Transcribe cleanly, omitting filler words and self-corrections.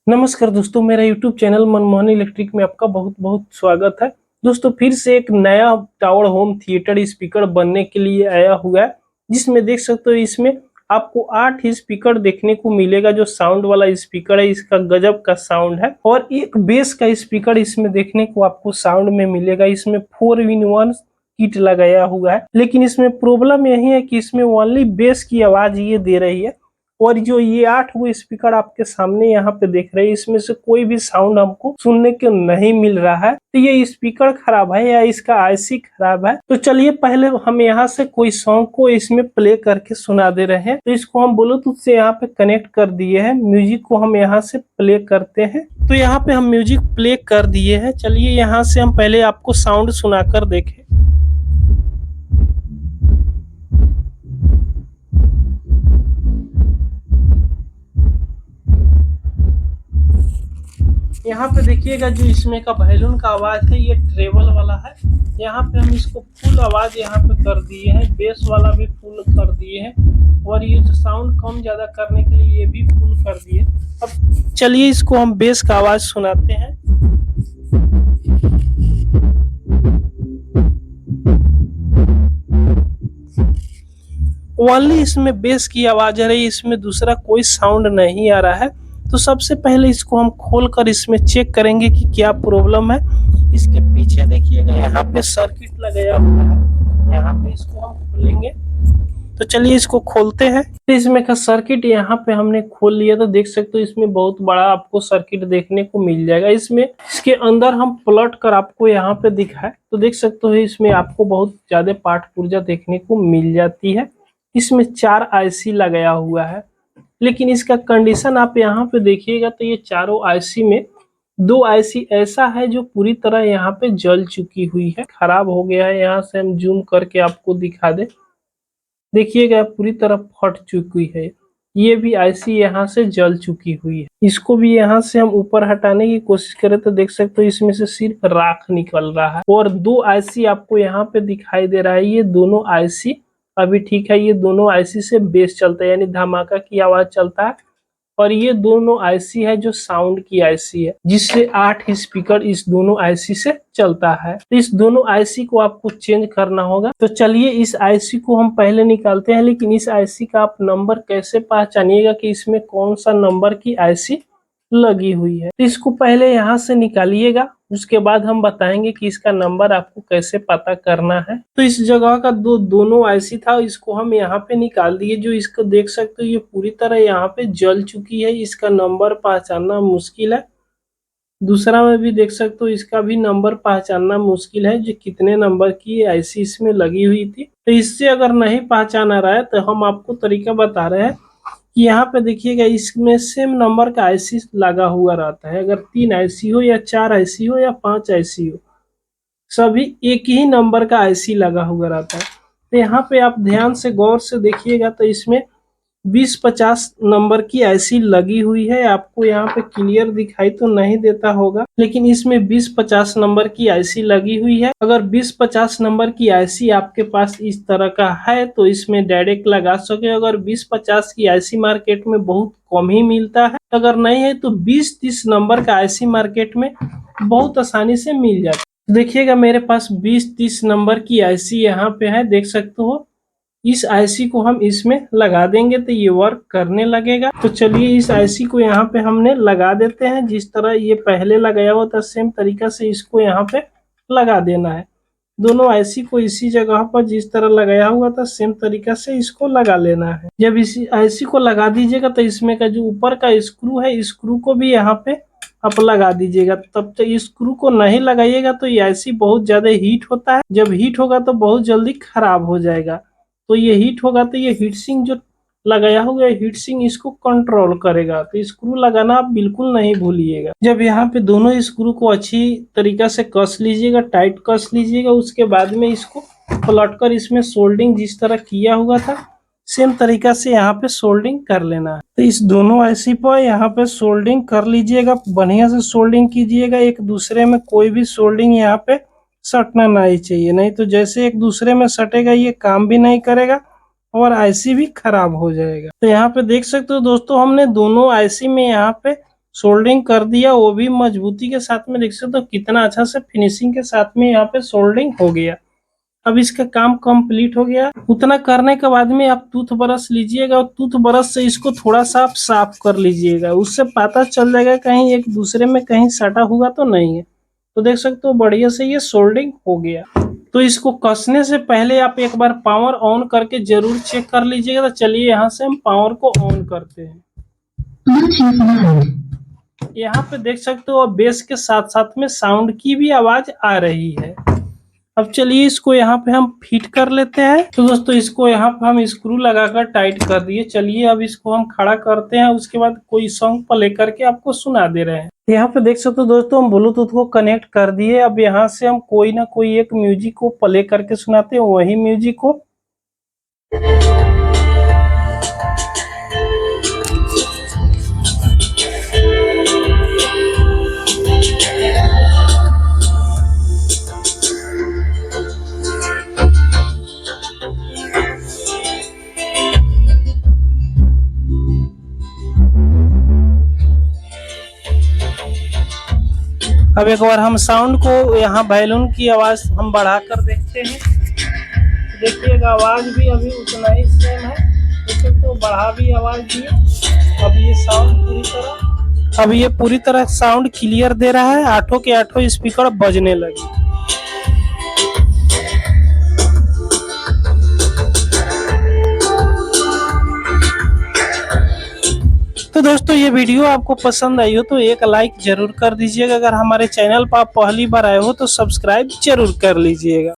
नमस्कार दोस्तों, मेरा YouTube चैनल मनमोहन इलेक्ट्रिक में आपका बहुत बहुत स्वागत है। दोस्तों फिर से एक नया टावर होम थिएटर स्पीकर बनने के लिए आया हुआ है, जिसमें देख सकते हो इसमें आपको 8 स्पीकर देखने को मिलेगा। जो साउंड वाला स्पीकर है इसका गजब का साउंड है, और एक बेस का स्पीकर इसमें देखने को आपको साउंड में मिलेगा। इसमें 4-in-1 किट लगाया हुआ है, लेकिन इसमें प्रॉब्लम यही है कि इसमें ओनली बेस की आवाज ये दे रही है, और जो ये 8 वो स्पीकर आपके सामने यहाँ पे देख रहे हैं, इसमें से कोई भी साउंड हमको सुनने को नहीं मिल रहा है। तो ये स्पीकर खराब है या इसका आईसी खराब है? तो चलिए पहले हम यहाँ से कोई सॉन्ग को इसमें प्ले करके सुना दे रहे हैं। तो इसको हम ब्लूटूथ से यहाँ पे कनेक्ट कर दिए हैं। म्यूजिक को हम यहाँ से प्ले करते हैं। तो यहाँ पे हम म्यूजिक प्ले कर दिए हैं। चलिए यहाँ से हम पहले आपको साउंड सुनाकर देखें। यहाँ पे देखिएगा जो इसमें का बैलून का आवाज है ये ट्रेवल वाला है। यहाँ पे हम इसको फुल आवाज यहाँ पे कर दिए हैं, बेस वाला भी फुल कर दिए हैं, और ये जो साउंड कम ज्यादा करने के लिए ये भी फुल कर दिए। अब चलिए इसको हम बेस का आवाज सुनाते हैं। ओनली इसमें बेस की आवाज आ रही है, इसमें दूसरा कोई साउंड नहीं आ रहा है। तो सबसे पहले इसको हम खोलकर इसमें चेक करेंगे कि क्या प्रॉब्लम है। इसके पीछे देखिएगा यहाँ पे सर्किट लगाया हुआ है, यहाँ पे इसको हम खोलेंगे। तो चलिए इसको खोलते हैं। तो इसमें का सर्किट यहाँ पे हमने खोल लिया, तो देख सकते हो इसमें बहुत बड़ा आपको सर्किट देखने को मिल जाएगा। इसमें इसके अंदर हम पलट कर आपको यहाँ पे दिखाए तो देख सकते हो इसमें आपको बहुत ज्यादा पार्ट पुर्जा देखने को मिल जाती है। इसमें 4 आईसी लगाया हुआ है, लेकिन इसका कंडीशन आप यहाँ पे देखिएगा तो ये चारों आईसी में 2 आईसी ऐसा है जो पूरी तरह यहाँ पे जल चुकी हुई है, खराब हो गया है। यहाँ से हम जूम करके आपको दिखा दे, देखिएगा पूरी तरह फट चुकी है। ये भी आईसी यहाँ से जल चुकी हुई है। इसको भी यहाँ से हम ऊपर हटाने की कोशिश करें तो देख सकते हो इसमें से सिर्फ राख निकल रहा है, और 2 आईसी आपको यहाँ पे दिखाई दे रहा है। ये दोनों आईसी अभी ठीक है, ये दोनों आईसी से बेस चलता है, यानी धमाका की आवाज चलता है। और ये दोनों आईसी है जो साउंड की आईसी है, जिससे 8 स्पीकर इस दोनों आईसी से चलता है। तो इस दोनों आईसी को आपको चेंज करना होगा। तो चलिए इस आईसी को हम पहले निकालते हैं, लेकिन इस आईसी का आप नंबर कैसे पहचानिएगा कि इसमें कौन सा नंबर की आईसी लगी हुई है। तो इसको पहले यहाँ से निकालिएगा, उसके बाद हम बताएंगे कि इसका नंबर आपको कैसे पता करना है। तो इस जगह का दोनों आईसी था, इसको हम यहाँ पे निकाल दिए। जो इसको देख सकते हो ये पूरी तरह यहाँ पे जल चुकी है, इसका नंबर पहचानना मुश्किल है। दूसरा में भी देख सकते हो इसका भी नंबर पहचानना मुश्किल है, जो कितने नंबर की आईसी इसमें लगी हुई थी। तो इससे अगर नहीं पहचान आ रहा है तो हम आपको तरीका बता रहे हैं कि यहाँ पे देखिएगा इसमें सेम नंबर का आईसी लगा हुआ रहता है। अगर 3 आईसी हो या 4 आईसी हो या 5 आईसी हो, सभी एक ही नंबर का आईसी लगा हुआ रहता है। तो यहाँ पे आप ध्यान से गौर से देखिएगा तो इसमें 20-50 नंबर की आईसी लगी हुई है। आपको यहाँ पे क्लियर दिखाई तो नहीं देता होगा, लेकिन इसमें 20-50 नंबर की आईसी लगी हुई है। अगर 20-50 नंबर की आईसी आपके पास इस तरह का है तो इसमें डायरेक्ट लगा सके। अगर 20-50 की आईसी मार्केट में बहुत कम ही मिलता है, अगर नहीं है तो 20-30 नंबर का आईसी मार्केट में बहुत आसानी से मिल जाता है। देखिएगा मेरे पास 20-30 नंबर की आईसी यहाँ पे है, देख सकते हो। इस आईसी को हम इसमें लगा देंगे तो ये वर्क करने लगेगा। तो चलिए इस आईसी को यहाँ पे हमने लगा देते हैं। जिस तरह ये पहले लगाया हुआ था सेम तरीका से इसको यहाँ पे लगा देना है। दोनों आईसी को इसी जगह पर जिस तरह लगाया हुआ था सेम तरीका से इसको लगा लेना है। जब इसी आईसी को लगा दीजिएगा तो इसमें का जो ऊपर का स्क्रू है, स्क्रू को भी यहाँ पे आप लगा दीजिएगा। तब तक स्क्रू को नहीं लगाइएगा तो ये आईसी बहुत ज्यादा हीट होता है, जब हीट होगा तो बहुत जल्दी खराब हो जाएगा। तो ये हीट होगा तो ये हीट सिंक जो लगाया हुआ है, हीट सिंक इसको कंट्रोल करेगा। तो स्क्रू लगाना आप बिल्कुल नहीं भूलिएगा। जब यहाँ पे दोनों स्क्रू को अच्छी तरीका से कस लीजिएगा, टाइट कस लीजिएगा, उसके बाद में इसको पलटकर इसमें सोल्डिंग जिस तरह किया हुआ था सेम तरीका से यहाँ पे सोल्डिंग कर लेना है। तो इस दोनों आईसी पर यहाँ पे सोल्डिंग कर लीजिएगा, बढ़िया से सोल्डिंग कीजिएगा। एक दूसरे में कोई भी सोल्डिंग यहाँ पे सटना नहीं चाहिए, नहीं तो जैसे एक दूसरे में सटेगा ये काम भी नहीं करेगा और आईसी भी खराब हो जाएगा। तो यहाँ पे देख सकते हो दोस्तों, हमने दोनों आईसी में यहाँ पे सोल्डरिंग कर दिया, वो भी मजबूती के साथ में। देख सकते हो कितना अच्छा से फिनिशिंग के साथ में यहाँ पे सोल्डरिंग हो गया। अब इसका काम कंप्लीट हो गया। उतना करने के बाद में आप टूथ ब्रश लीजिएगा और टूथ ब्रश से इसको थोड़ा सा आप साफ कर लीजिएगा। उससे पता चल जाएगा कहीं एक दूसरे में कहीं सटा हुआ तो नहीं है। तो देख सकते हो बढ़िया से ये सोल्डरिंग हो गया। तो इसको कसने से पहले आप एक बार पावर ऑन करके जरूर चेक कर लीजिएगा। तो चलिए यहाँ से हम पावर को ऑन करते हैं। यहाँ पे देख सकते हो बेस के साथ साथ में साउंड की भी आवाज आ रही है। अब चलिए इसको यहाँ पे हम फिट कर लेते हैं। तो दोस्तों इसको यहाँ पे हम स्क्रू लगाकर टाइट कर दिए। चलिए अब इसको हम खड़ा करते हैं, उसके बाद कोई सॉन्ग प्ले करके आपको सुना दे रहे हैं। यहाँ पे देख सकते हो दोस्तों हम ब्लूटूथ को कनेक्ट कर दिए। अब यहाँ से हम कोई ना कोई एक म्यूजिक को प्ले करके सुनाते हैं, वही म्यूजिक को। अब एक बार हम साउंड को यहाँ बैलून की आवाज हम बढ़ाकर देखते हैं। देखिएगा आवाज भी अभी उतना ही सेम है। देखिए तो बढ़ा भी आवाज दिए। अब ये पूरी तरह साउंड क्लियर दे रहा है। आठों के आठों स्पीकर बजने लगे। तो दोस्तों ये वीडियो आपको पसंद आई हो तो एक लाइक जरूर कर दीजिएगा। अगर हमारे चैनल पर आप पहली बार आए हो तो सब्सक्राइब जरूर कर लीजिएगा।